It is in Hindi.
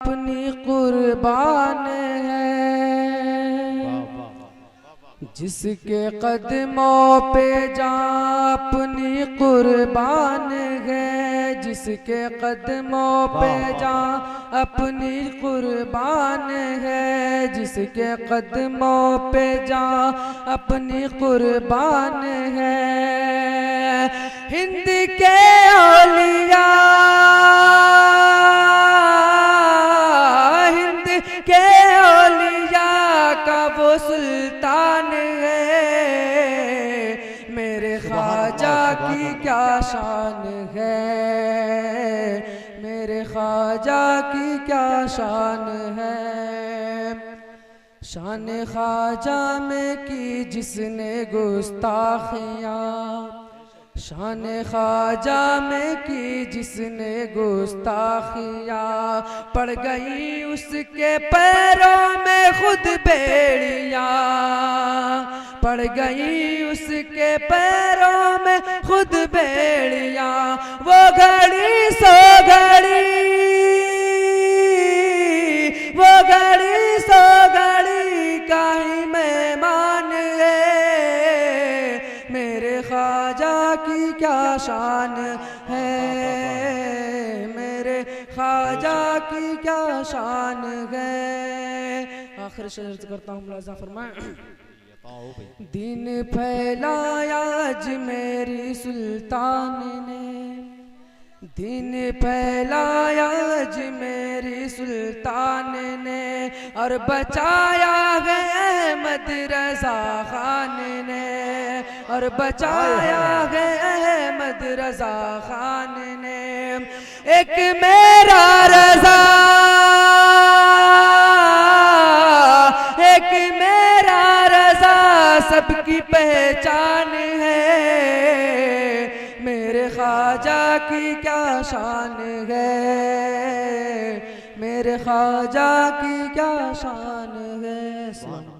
अपनी कुर्बान है, जिसके कदमों पे जा अपनी कुर्बान है, जिसके कदमों पे जा अपनी कुर्बान है, जिसके कदमों पे जा अपनी कुर्बान है। हिंद के औलिया के औलिया का वो सुल्तान है, मेरे ख्वाजा की क्या शान है, मेरे ख्वाजा की क्या शान है। शान ख्वाजा में की जिसने गुस्ताखियाँ, शान ख्वाजा में की जिसने गुस्ताखियाँ, पड़ गई उसके पैरों में खुद बेड़ियाँ, पड़ गई उसके पैरों में खुद बेड़ियाँ। वो घड़ी सो घड़ी, वो घड़ी सो घड़ी का ही मेहमान है, मेरे ख्वाजा की क्या शान है, मेरे ख्वाजा की क्या शान है। आखिर शेर करता हूँ, मुलाज़ा फरमाए। दिन फैलाया आज मेरी सुल्तान ने, दिन फैलाया आज मेरी सुल्तान ने, और बचाया है अहमद रज़ा खान ने, और बचाया है अहमद रज़ा खान ने। एक मेरा रज़ा, एक मेरा रज़ा सबकी पहचान है, मेरे ख्वाजा की क्या शान है, मेरे ख्वाजा की क्या शान है।